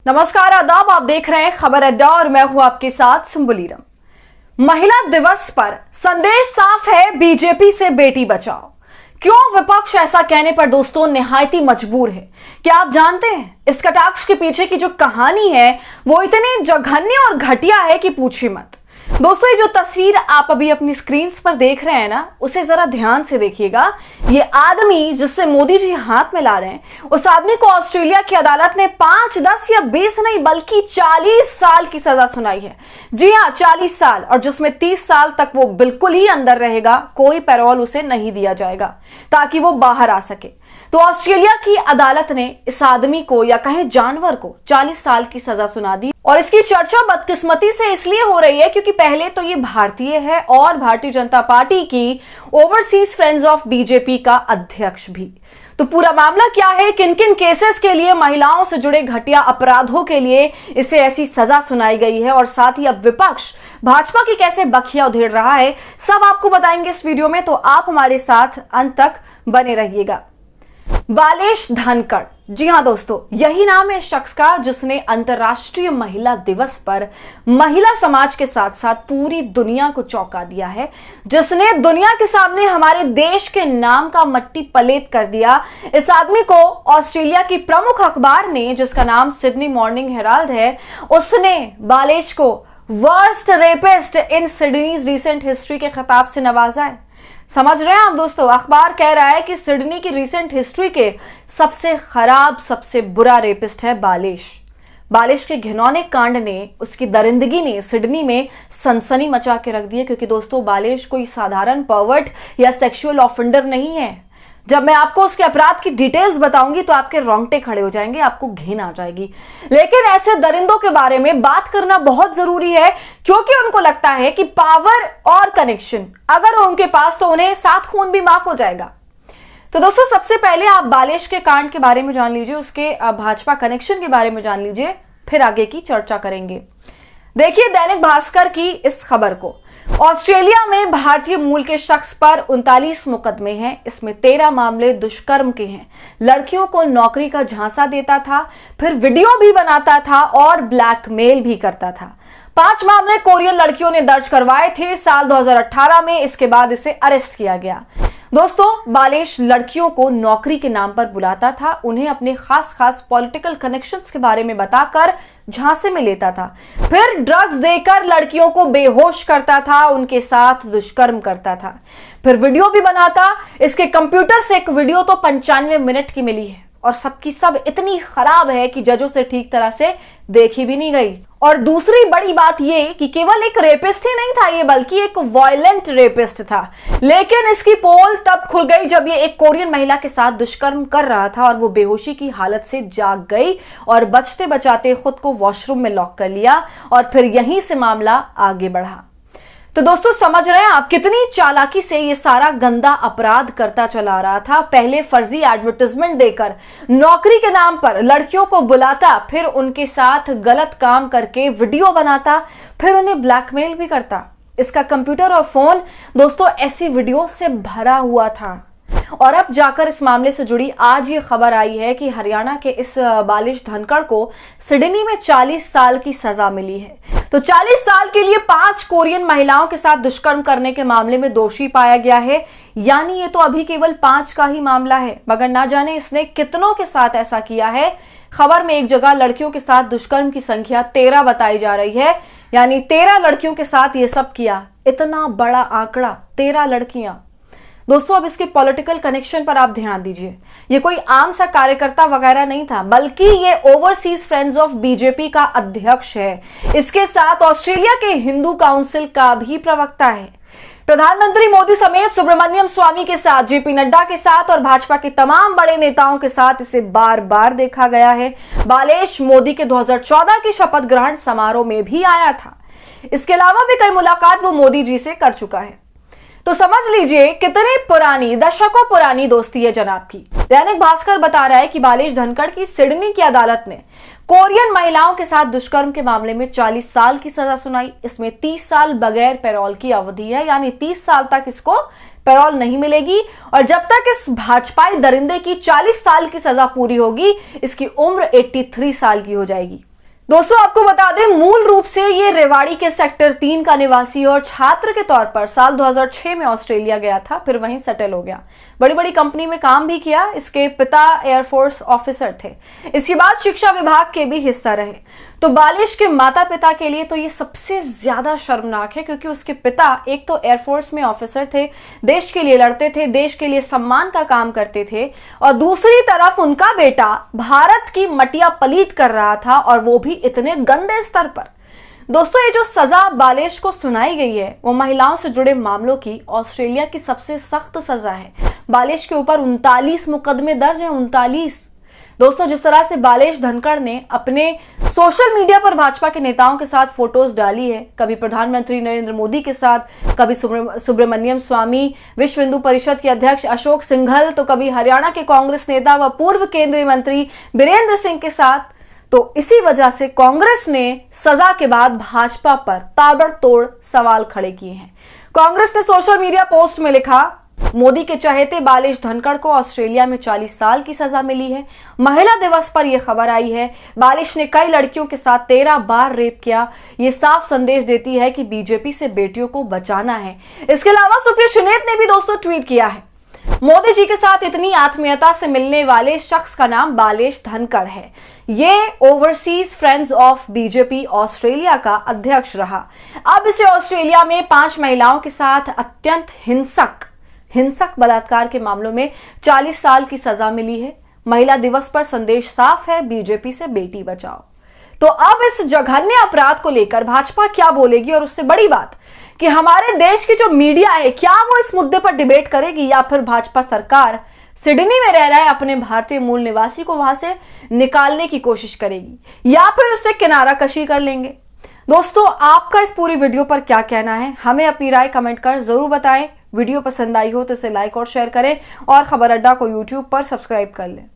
नमस्कार, आदाब। आप देख रहे हैं खबर अड्डा और मैं हूं आपके साथ सुम्बुलीरम। महिला दिवस पर संदेश साफ है, बीजेपी से बेटी बचाओ। क्यों विपक्ष ऐसा कहने पर दोस्तों निहायती मजबूर है? क्या आप जानते हैं इस कटाक्ष के पीछे की जो कहानी है वो इतनी जघन्य और घटिया है कि पूछिए मत। दोस्तों, ये जो तस्वीर आप अभी अपनी स्क्रीन पर देख रहे हैं ना, उसे जरा ध्यान से देखिएगा। ये आदमी जिससे मोदी जी हाथ में ला रहे हैं, उस आदमी को ऑस्ट्रेलिया की अदालत ने 5, 10 या 20 नहीं बल्कि 40 साल की सजा सुनाई है। जी हां, 40 साल, और जिसमें 30 साल तक वो बिल्कुल ही अंदर रहेगा। कोई पैरोल उसे नहीं दिया जाएगा ताकि वो बाहर आ सके। तो ऑस्ट्रेलिया की अदालत ने इस आदमी को, या कहें जानवर को, 40 साल की सजा सुना दी। और इसकी चर्चा बदकिस्मती से इसलिए हो रही है क्योंकि पहले तो ये भारतीय है और भारतीय जनता पार्टी की ओवरसीज फ्रेंड्स ऑफ बीजेपी का अध्यक्ष भी। तो पूरा मामला क्या है, किन किन केसेस के लिए, महिलाओं से जुड़े घटिया अपराधों के लिए इसे ऐसी सजा सुनाई गई है, और साथ ही अब विपक्ष भाजपा की कैसे बखिया उधेड़ रहा है, सब आपको बताएंगे इस वीडियो में। तो आप हमारे साथ अंत तक बने रहिएगा। बालेश धनखड़, जी हां दोस्तों, यही नाम है इस शख्स का जिसने अंतर्राष्ट्रीय महिला दिवस पर महिला समाज के साथ साथ पूरी दुनिया को चौंका दिया है, जिसने दुनिया के सामने हमारे देश के नाम का मट्टी पलेत कर दिया। इस आदमी को ऑस्ट्रेलिया की प्रमुख अखबार ने, जिसका नाम सिडनी मॉर्निंग हेराल्ड है, उसने बालेश को वर्स्ट रेपिस्ट इन सिडनीज रीसेंट हिस्ट्री के खिताब से नवाजा है। समझ रहे हैं आप दोस्तों, अखबार कह रहा है कि सिडनी की रीसेंट हिस्ट्री के सबसे खराब, सबसे बुरा रेपिस्ट है बालेश। बालेश के घिनौने कांड ने, उसकी दरिंदगी ने सिडनी में सनसनी मचा के रख दी है, क्योंकि दोस्तों बालेश कोई साधारण पर्वर्ट या सेक्सुअल ऑफेंडर नहीं है। जब मैं आपको उसके अपराध की डिटेल्स बताऊंगी तो आपके रोंगटे खड़े हो जाएंगे, आपको घिन आ जाएगी। लेकिन ऐसे दरिंदों के बारे में बात करना बहुत जरूरी है, क्योंकि उनको लगता है कि पावर और कनेक्शन अगर हो उनके पास तो उन्हें 7 खून भी माफ हो जाएगा। तो दोस्तों, सबसे पहले आप बालेश के कांड के बारे में जान लीजिए, उसके भाजपा कनेक्शन के बारे में जान लीजिए, फिर आगे की चर्चा करेंगे। देखिए दैनिक भास्कर की इस खबर को। ऑस्ट्रेलिया में भारतीय मूल के शख्स पर 39 मुकदमे हैं। इसमें 13 मामले दुष्कर्म के हैं। लड़कियों को नौकरी का झांसा देता था, फिर वीडियो भी बनाता था और ब्लैकमेल भी करता था। 5 मामले कोरियन लड़कियों ने दर्ज करवाए थे साल 2018 में। इसके बाद इसे अरेस्ट किया गया। दोस्तों, बालेश लड़कियों को नौकरी के नाम पर बुलाता था, उन्हें अपने खास पॉलिटिकल कनेक्शंस के बारे में बताकर झांसे में लेता था, फिर ड्रग्स देकर लड़कियों को बेहोश करता था, उनके साथ दुष्कर्म करता था, फिर वीडियो भी बनाता। इसके कंप्यूटर से एक वीडियो तो 95 मिनट की मिली है, और सबकी सब इतनी खराब है कि जजों से ठीक तरह से देखी भी नहीं गई। और दूसरी बड़ी बात यह कि केवल एक रेपिस्ट ही नहीं था ये, बल्कि एक वायलेंट रेपिस्ट था। लेकिन इसकी पोल तब खुल गई जब ये एक कोरियन महिला के साथ दुष्कर्म कर रहा था और वो बेहोशी की हालत से जाग गई और बचते बचाते खुद को वॉशरूम में लॉक कर लिया, और फिर यहीं से मामला आगे बढ़ा। तो दोस्तों, समझ रहे हैं आप कितनी चालाकी से ये सारा गंदा अपराध करता चला रहा था। पहले फर्जी एडवर्टाइजमेंट देकर नौकरी के नाम पर लड़कियों को बुलाता, फिर उनके साथ गलत काम करके वीडियो बनाता, फिर उन्हें ब्लैकमेल भी करता। इसका कंप्यूटर और फोन दोस्तों ऐसी वीडियो से भरा हुआ था। और अब जाकर इस मामले से जुड़ी आज ये खबर आई है कि हरियाणा के इस बालेश धनखड़ को सिडनी में 40 साल की सजा मिली है। तो 40 साल के लिए 5 कोरियन महिलाओं के साथ दुष्कर्म करने के मामले में दोषी पाया गया है। यानी ये तो अभी केवल 5 का ही मामला है, मगर ना जाने इसने कितनों के साथ ऐसा किया है। खबर में एक जगह लड़कियों के साथ दुष्कर्म की संख्या 13 बताई जा रही है, यानी 13 लड़कियों के साथ ये सब किया। इतना बड़ा आंकड़ा, 13 लड़कियां। दोस्तों, अब इसके पॉलिटिकल कनेक्शन पर आप ध्यान दीजिए। ये कोई आम सा कार्यकर्ता वगैरह नहीं था, बल्कि ये ओवरसीज फ्रेंड्स ऑफ बीजेपी का अध्यक्ष है। इसके साथ ऑस्ट्रेलिया के हिंदू काउंसिल का भी प्रवक्ता है। प्रधानमंत्री मोदी समेत सुब्रमण्यम स्वामी के साथ, जेपी नड्डा के साथ और भाजपा के तमाम बड़े नेताओं के साथ इसे बार बार देखा गया है। बालेश मोदी के 2014 की शपथ ग्रहण समारोह में भी आया था। इसके अलावा भी कई मुलाकात वो मोदी जी से कर चुका है। तो समझ लीजिए कितनी पुरानी, दशकों पुरानी दोस्ती है जनाब की। दैनिक भास्कर बता रहा है कि बालेश धनखड़ की सिडनी की अदालत ने कोरियन महिलाओं के साथ दुष्कर्म के मामले में 40 साल की सजा सुनाई। इसमें 30 साल बगैर पैरोल की अवधि है, यानी 30 साल तक इसको पैरोल नहीं मिलेगी। और जब तक इस भाजपाई दरिंदे की 40 साल की सजा पूरी होगी, इसकी उम्र 83 साल की हो जाएगी। दोस्तों आपको बता दें, मूल रूप से ये रेवाड़ी के सेक्टर 3 का निवासी और छात्र के तौर पर साल 2006 में ऑस्ट्रेलिया गया था, फिर वहीं सेटल हो गया। बड़ी बड़ी कंपनी में काम भी किया। इसके पिता एयरफोर्स ऑफिसर थे। इसके बाद शिक्षा विभाग के भी हिस्सा रहे। तो बालिश के माता पिता के लिए तो ये सबसे ज्यादा शर्मनाक है, क्योंकि उसके पिता एक तो एयरफोर्स में ऑफिसर थे, देश के लिए लड़ते थे, देश के लिए सम्मान का काम करते थे, और दूसरी तरफ उनका बेटा भारत की मटिया पलीत कर रहा था, और वो भी इतने गंदे स्तर पर। दोस्तों ये जो सजा बालिश को सुनाई गई है वो महिलाओं से जुड़े मामलों की ऑस्ट्रेलिया की सबसे सख्त सजा है। बालिश के ऊपर 39 मुकदमे दर्ज हैं। 39। दोस्तों जिस तरह से बालिश धनखड़ ने अपने सोशल मीडिया पर भाजपा के नेताओं के साथ फोटोज डाली है, कभी प्रधानमंत्री नरेंद्र मोदी के साथ, कभी सुब्रमण्यम स्वामी, विश्व हिंदू परिषद के अध्यक्ष अशोक सिंघल, तो कभी हरियाणा के कांग्रेस नेता व पूर्व केंद्रीय मंत्री बीरेंद्र सिंह के साथ, तो इसी वजह से कांग्रेस ने सजा के बाद भाजपा पर ताबड़तोड़ सवाल खड़े किए हैं। कांग्रेस ने सोशल मीडिया पोस्ट में लिखा, मोदी के चहेते बालिश धनखड़ को ऑस्ट्रेलिया में 40 साल की सजा मिली है। महिला दिवस पर यह खबर आई है। बालिश ने कई लड़कियों के साथ 13 बार रेप किया। यह साफ संदेश देती है कि बीजेपी से बेटियों को बचाना है। इसके अलावा सुप्रिया सुनेत ने भी दोस्तों ट्वीट किया है, मोदी जी के साथ इतनी आत्मीयता से मिलने वाले शख्स का नाम बालिश धनखड़ है। ये overseas friends of BJP Australia का अध्यक्ष रहा। अब इसे ऑस्ट्रेलिया में 5 महिलाओं के साथ अत्यंत हिंसक बलात्कार के मामलों में 40 साल की सजा मिली है। महिला दिवस पर संदेश साफ है, बीजेपी से बेटी बचाओ। तो अब इस जघन्य अपराध को लेकर भाजपा क्या बोलेगी, और उससे बड़ी बात कि हमारे देश की जो मीडिया है, क्या वो इस मुद्दे पर डिबेट करेगी, या फिर भाजपा सरकार सिडनी में रह रहा है अपने भारतीय मूल निवासी को वहां से निकालने की कोशिश करेगी, या फिर उससे किनारा कशी कर लेंगे। दोस्तों आपका इस पूरी वीडियो पर क्या कहना है, हमें अपनी राय कमेंट कर जरूर बताएं। वीडियो पसंद आई हो तो इसे लाइक और शेयर करें, और खबर अड्डा को यूट्यूब पर सब्सक्राइब कर लें।